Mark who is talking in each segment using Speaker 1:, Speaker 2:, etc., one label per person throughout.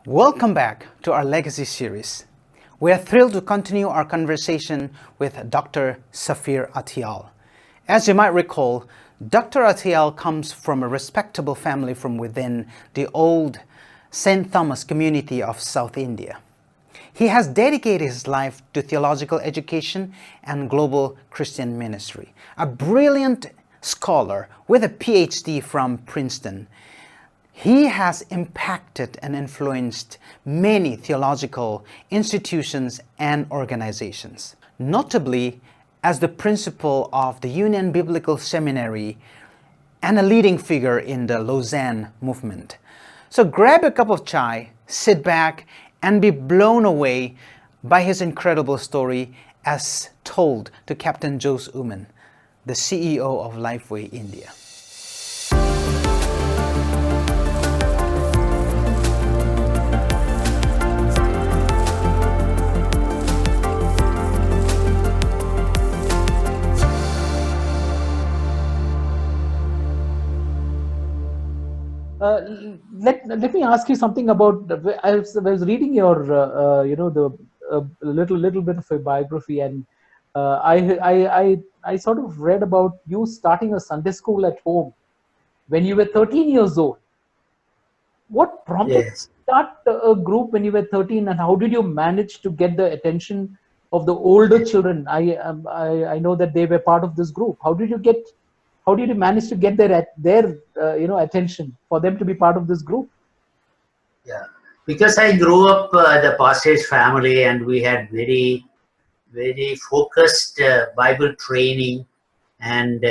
Speaker 1: Welcome back to our Legacy series. We are thrilled to continue our conversation with Dr. Saphir Athyal. As you might recall, Dr. Athyal comes from a respectable family from within the old St. Thomas community of South India. He has dedicated his life to theological education and global Christian ministry. A brilliant scholar with a Ph.D. from Princeton, he has impacted and influenced many theological institutions and organizations, notably as the principal of the Union Biblical Seminary and a leading figure in the Lausanne Movement. So grab a cup of chai, sit back, and be blown away by his incredible story as told to Captain Jose Uman, the CEO of Lifeway India.
Speaker 2: Let me ask you something about. I was reading your little bit of a biography, and I sort of read about you starting a Sunday school at home when you were 13 years old. What prompted you to start a group when you were 13, and how did you manage to get the attention of the older children? I know that they were part of this group. How did you manage to get their attention for them to be part of this group?
Speaker 3: Yeah, because I grew up the pastor's family, and we had very focused Bible training and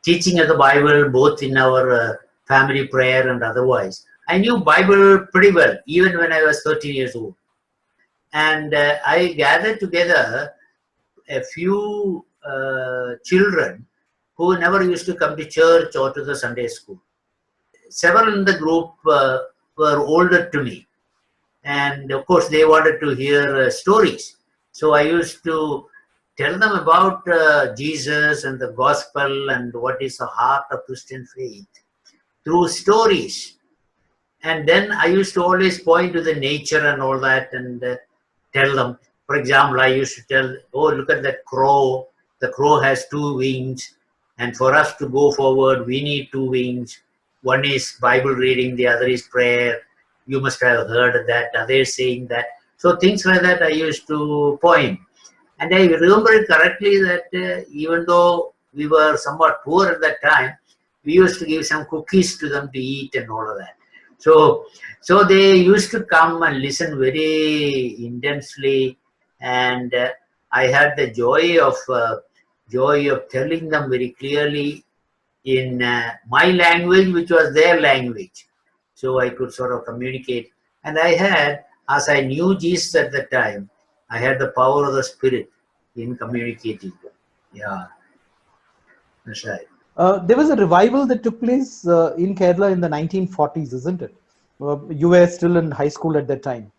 Speaker 3: teaching of the Bible, both in our family prayer and otherwise. I knew Bible pretty well, even when I was 13 years old. And I gathered together a few children who never used to come to church or to the Sunday school. Several in the group were older to me, and of course they wanted to hear stories. So I used to tell them about Jesus and the gospel and what is the heart of Christian faith through stories. And then I used to always point to the nature and all that and tell them. For example, I used to tell, oh, look at that crow. The crow has two wings, and for us to go forward, we need two wings. One is Bible reading, the other is prayer. You must have heard that, others saying that. So things like that I used to point. And I remember it correctly that even though we were somewhat poor at that time, we used to give some cookies to them to eat and all of that. So they used to come and listen very intensely, and I had the joy of telling them very clearly in my language, which was their language. So I could sort of communicate. And I had, as I knew Jesus at the time, I had the power of the Spirit in communicating. Yeah, that's right.
Speaker 2: There was a revival that took place in Kerala in the 1940s, isn't it? You were still in high school at that time.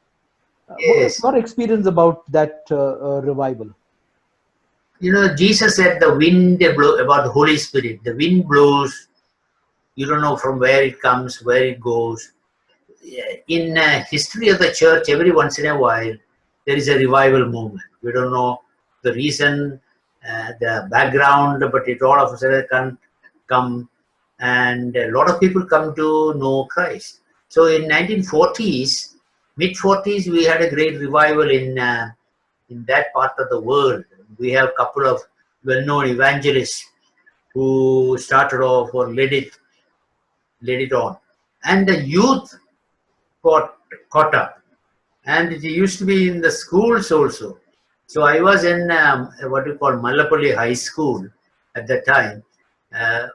Speaker 3: Yes.
Speaker 2: What was your experience about that revival?
Speaker 3: You know, Jesus said the wind blows, about the Holy Spirit. The wind blows. You don't know from where it comes, where it goes. In history of the church, every once in a while, there is a revival movement. We don't know the reason, the background, but it all of a sudden can come, and a lot of people come to know Christ. So in 1940s, mid-40s, we had a great revival in that part of the world. We have a couple of well-known evangelists who started off or led it on, and the youth got caught up, and it used to be in the schools also. So I was in what we call Mallapalli High School at the time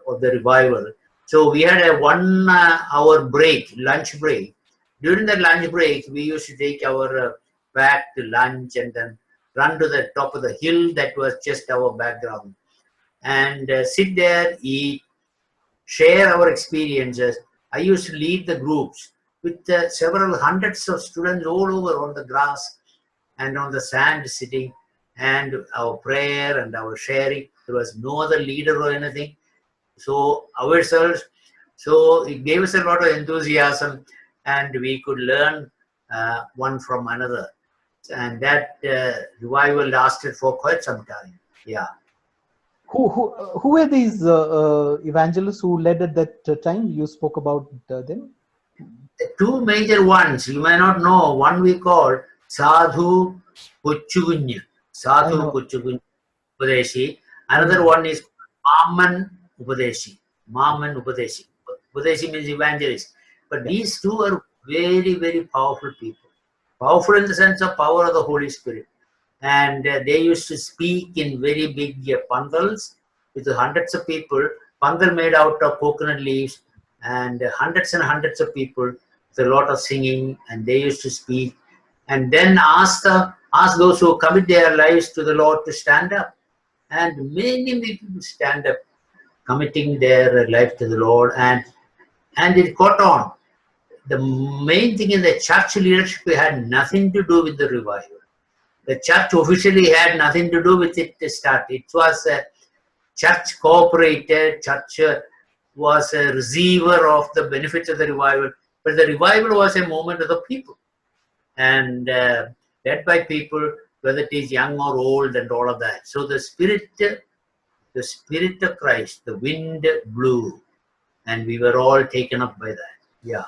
Speaker 3: of the revival. So we had a 1 hour break, lunch break. During the lunch break, we used to take our packed lunch and then run to the top of the hill that was just our background, and sit there, eat, share our experiences. I used to lead the groups with several hundreds of students all over on the grass and on the sand sitting, and our prayer and our sharing. There was no other leader or anything. So ourselves, so it gave us a lot of enthusiasm, and we could learn one from another. And that revival lasted for quite some time. Yeah.
Speaker 2: Who were these evangelists who led at that time? You spoke about them.
Speaker 3: The two major ones you may not know. One we call Sadhu Kuchugunya. Sadhu Kuchugunya Upadeshi. Another one is Maman Upadeshi. Maman Upadeshi. Upadeshi means evangelist. But these two are very, very powerful people. Powerful in the sense of power of the Holy Spirit. And they used to speak in very big pandals with hundreds of people. Pandal made out of coconut leaves, and hundreds of people with a lot of singing, and they used to speak. And then ask those who commit their lives to the Lord to stand up. And many people stand up, committing their life to the Lord, and it caught on. The main thing in the church leadership had nothing to do with the revival. The church officially had nothing to do with it to start. It was a church cooperated, church was a receiver of the benefits of the revival. But the revival was a movement of the people. And led by people, whether it is young or old and all of that. So the Spirit of Christ, the wind blew. And we were all taken up by that. Yeah.